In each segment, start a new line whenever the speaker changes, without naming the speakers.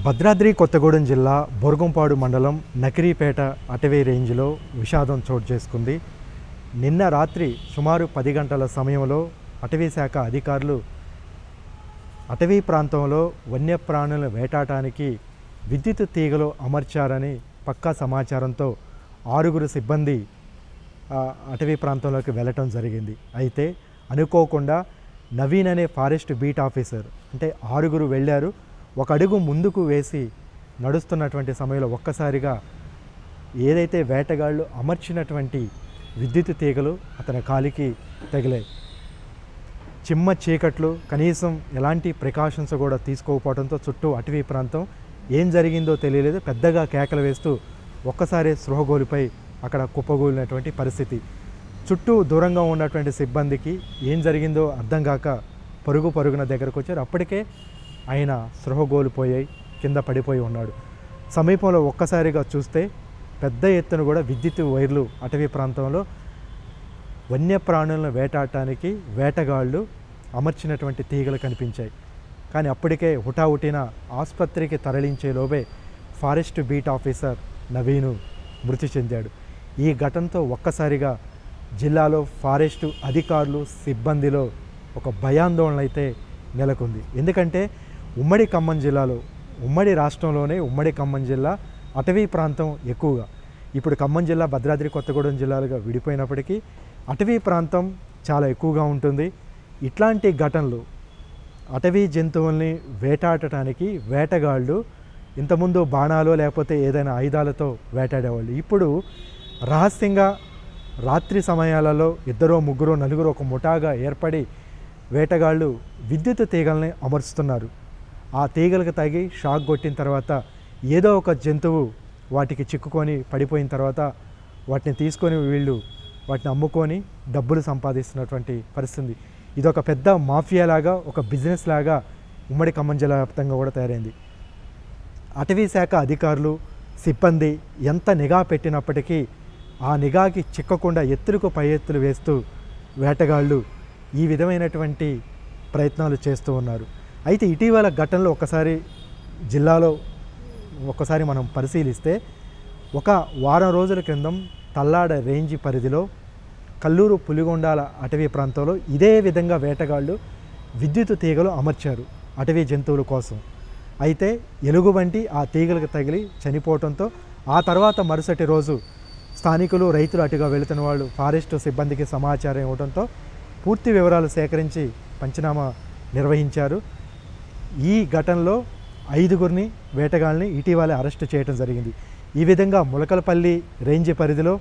భద్రాద్రి కొత్తగూడెం జిల్లా బోర్గంపాడు మండలం నకిరీపేట అటవీ రేంజ్లో విషాదం చోటు చేసుకుంది. నిన్న రాత్రి సుమారు 10 గంటల సమయంలో అటవీ శాఖ అధికారులు అటవీ ప్రాంతంలో వన్యప్రాణులను వేటాడటానికి విద్యుత్ తీగలు అమర్చారని పక్కా సమాచారంతో 6 సిబ్బంది అటవీ ప్రాంతంలోకి వెళ్ళటం జరిగింది. అయితే అనుకోకుండా నవీన్ అనే ఫారెస్ట్ బీట్ ఆఫీసర్ అంటే 6 వెళ్ళారు. ఒక అడుగు ముందుకు వేసి నడుస్తున్నటువంటి సమయంలో ఒక్కసారిగా ఏదైతే వేటగాళ్ళు అమర్చినటువంటి విద్యుత్ తీగలు అతని కాలికి తగిలాయి. చిమ్మ చీకట్లు, కనీసం ఎలాంటి ప్రికాషన్స్ కూడా తీసుకోకపోవడంతో చుట్టూ అటవీ ప్రాంతం ఏం జరిగిందో తెలియలేదు. పెద్దగా కేకలు వేస్తూ ఒక్కసారి స్పృహగోలిపై అక్కడ కుప్పగూలినటువంటి పరిస్థితి. చుట్టూ దూరంగా ఉన్నటువంటి సిబ్బందికి ఏం జరిగిందో అర్థం కాక పరుగున దగ్గరకు వచ్చారు. అప్పటికే ఆయన స్పృహగోలిపోయాయి, కింద పడిపోయి ఉన్నాడు. సమీపంలో ఒక్కసారిగా చూస్తే పెద్ద ఎత్తున కూడా విద్యుత్ వైర్లు అటవీ ప్రాంతంలో వన్యప్రాణులను వేటాడటానికి వేటగాళ్ళు అమర్చినటువంటి తీగలు కనిపించాయి. కానీ అప్పటికే హుటాహుటిన ఆసుపత్రికి తరలించేలోపే ఫారెస్ట్ బీట్ ఆఫీసర్ నవీను మృతి చెందాడు. ఈ ఘటనతో ఒక్కసారిగా జిల్లాలో ఫారెస్టు అధికారులు సిబ్బందిలో ఒక భయాందోళన అయితే నెలకొంది. ఎందుకంటే ఉమ్మడి ఖమ్మం జిల్లాలో, ఉమ్మడి రాష్ట్రంలోనే ఉమ్మడి ఖమ్మం జిల్లా అటవీ ప్రాంతం ఎక్కువగా. ఇప్పుడు ఖమ్మం జిల్లా భద్రాద్రి కొత్తగూడెం జిల్లాలుగా విడిపోయినప్పటికీ అటవీ ప్రాంతం చాలా ఎక్కువగా ఉంటుంది. ఇట్లాంటి ఘటనలు అటవీ జంతువుల్ని వేటాడటానికి వేటగాళ్ళు ఇంతకుముందు బాణాలు లేకపోతే ఏదైనా ఆయుధాలతో వేటాడేవాళ్ళు. ఇప్పుడు రహస్యంగా రాత్రి సమయాలలో 2, 3, 4 ఒక ముఠాగా ఏర్పడి వేటగాళ్ళు విద్యుత్ తీగల్ని అమరుస్తున్నారు. ఆ తీగలకు తగి షాక్ కొట్టిన తర్వాత ఏదో ఒక జంతువు వాటికి చిక్కుకొని పడిపోయిన తర్వాత వాటిని తీసుకొని వీళ్ళు వాటిని అమ్ముకొని డబ్బులు సంపాదిస్తున్నటువంటి పరిస్థితి. ఇదొక పెద్ద మాఫియా లాగా, ఒక బిజినెస్ లాగా ఉమ్మడి ఖమ్మం జిల్లా వ్యాప్తంగా కూడా తయారైంది. అటవీ శాఖ అధికారులు సిబ్బంది ఎంత నిఘా పెట్టినప్పటికీ ఆ నిఘాకి చిక్కకుండా ఎత్తులకు పై ఎత్తులు వేస్తూ వేటగాళ్ళు ఈ విధమైనటువంటి ప్రయత్నాలు చేస్తూ ఉన్నారు. అయితే ఇటీవల ఘటనలో జిల్లాలో ఒక్కసారి మనం పరిశీలిస్తే ఒక వారం రోజుల క్రితం తల్లాడ రేంజ్ పరిధిలో కల్లూరు పులిగొండాల అటవీ ప్రాంతంలో ఇదే విధంగా వేటగాళ్ళు విద్యుత్ తీగలు అమర్చారు అటవీ జంతువుల కోసం. అయితే ఎలుగుబంటి ఆ తీగలకు తగిలి చనిపోవడంతో ఆ తర్వాత మరుసటి రోజు స్థానికులు, రైతులు అటుగా వెళుతున్న వాళ్ళు ఫారెస్ట్ సిబ్బందికి సమాచారం ఇవ్వడంతో పూర్తి వివరాలు సేకరించి పంచనామా నిర్వహించారు. ఈ ఘటనలో 5 వేటగాళ్ళని ఇటీవలే అరెస్టు చేయడం జరిగింది. ఈ విధంగా ములకలపల్లి రేంజ్ పరిధిలో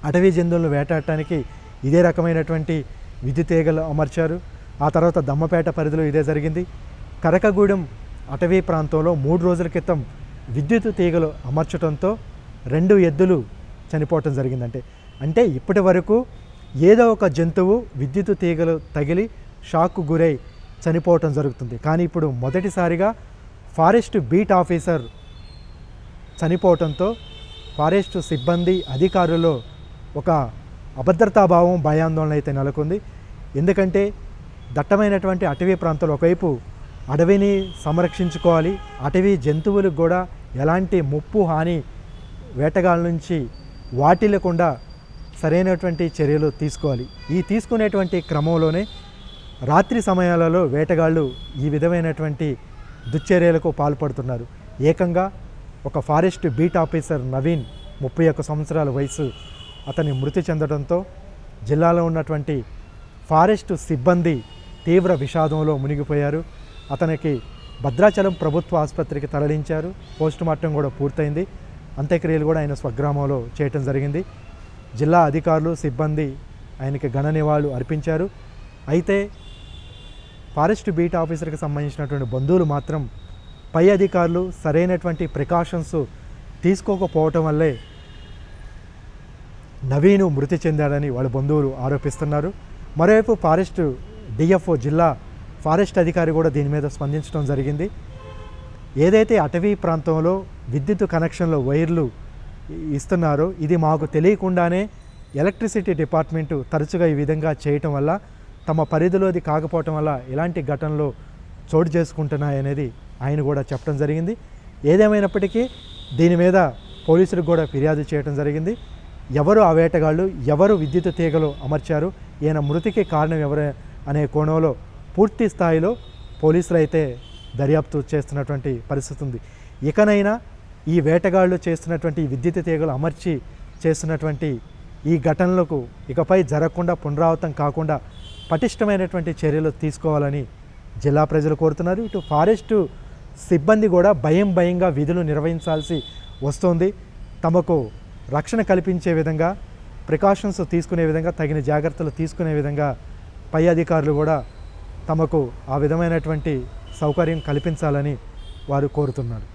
అటవీ జంతువులను వేటాడటానికి ఇదే రకమైనటువంటి విద్యుత్ తీగలు అమర్చారు. ఆ తర్వాత దమ్మపేట పరిధిలో ఇదే జరిగింది. కరకగూడెం అటవీ ప్రాంతంలో 3 రోజుల క్రితం విద్యుత్ తీగలు అమర్చడంతో 2 ఎద్దులు చనిపోవటం జరిగిందంటే అంటే ఇప్పటి వరకు ఏదో ఒక జంతువు విద్యుత్ తీగలు తగిలి షాక్కు గురై చనిపోవటం జరుగుతుంది. కానీ ఇప్పుడు మొదటిసారిగా ఫారెస్ట్ బీట్ ఆఫీసర్ చనిపోవటంతో ఫారెస్ట్ సిబ్బంది అధికారుల్లో ఒక అభద్రతాభావం, భయాందోళన అయితే నెలకొంది. ఎందుకంటే దట్టమైనటువంటి అటవీ ప్రాంతంలో ఒకవైపు అడవిని సంరక్షించుకోవాలి, అటవీ జంతువులకు కూడా ఎలాంటి ముప్పు హాని వేటగాళ్ళ నుంచి వాటిల్లకుండా సరైనటువంటి చర్యలు తీసుకోవాలి. ఈ తీసుకునేటువంటి క్రమంలోనే రాత్రి సమయాలలో వేటగాళ్ళు ఈ విధమైనటువంటి దుశ్చర్యలకు పాల్పడుతున్నారు. ఏకంగా ఒక ఫారెస్ట్ బీట్ ఆఫీసర్ నవీన్ 31 సంవత్సరాల వయసు అతని మృతి చెందడంతో జిల్లాలో ఉన్నటువంటి ఫారెస్ట్ సిబ్బంది తీవ్ర విషాదంలో మునిగిపోయారు. అతనికి భద్రాచలం ప్రభుత్వ ఆసుపత్రికి తరలించారు. పోస్టుమార్టం కూడా పూర్తయింది. అంత్యక్రియలు కూడా ఆయన స్వగ్రామంలో చేయటం జరిగింది. జిల్లా అధికారులు, సిబ్బంది ఆయనకి ఘన నివాళులు అర్పించారు. అయితే ఫారెస్ట్ బీట్ ఆఫీసర్కి సంబంధించినటువంటి బంధువులు మాత్రం పై అధికారులు సరైనటువంటి ప్రికాషన్స్ తీసుకోకపోవటం వల్లే నవీను మృతి చెందాడని వాళ్ళ బంధువులు ఆరోపిస్తున్నారు. మరోవైపు ఫారెస్ట్ డిఎఫ్ఓ జిల్లా ఫారెస్ట్ అధికారి కూడా దీని మీద స్పందించడం జరిగింది. ఏదైతే అటవీ ప్రాంతంలో విద్యుత్ కనెక్షన్లో వైర్లు ఇస్తున్నారో ఇది మాకు తెలియకుండానే ఎలక్ట్రిసిటీ డిపార్ట్మెంటు తరచుగా ఈ విధంగా చేయటం వల్ల తమ పరిధిలోది కాకపోవటం వల్ల ఇలాంటి ఘటనలు చోటు చేసుకుంటున్నాయనేది ఆయన కూడా చెప్పడం జరిగింది. ఏదేమైనప్పటికీ దీని మీద పోలీసులకు కూడా ఫిర్యాదు చేయడం జరిగింది. ఎవరు ఆ వేటగాళ్ళు, ఎవరు విద్యుత్ తీగలు అమర్చారు, ఈయన మృతికి కారణం ఎవరు అనే కోణంలో పూర్తి స్థాయిలో పోలీసులు అయితే దర్యాప్తు చేస్తున్నటువంటి పరిస్థితి ఉంది. ఇకనైనా ఈ వేటగాళ్ళు చేస్తున్నటువంటి విద్యుత్ తీగలు అమర్చి చేస్తున్నటువంటి ఈ ఘటనలకు ఇకపై జరగకుండా, పునరావృతం కాకుండా పటిష్టమైనటువంటి చర్యలు తీసుకోవాలని జిల్లా ప్రజలు కోరుతున్నారు. ఇటు ఫారెస్టు సిబ్బంది కూడా భయంగా విధులు నిర్వహించాల్సి వస్తుంది. తమకు రక్షణ కల్పించే విధంగా, ప్రికాషన్స్ తీసుకునే విధంగా, తగిన జాగ్రత్తలు తీసుకునే విధంగా పై అధికారులు కూడా తమకు ఆ విధమైనటువంటి సౌకర్యం కల్పించాలని వారు కోరుతున్నారు.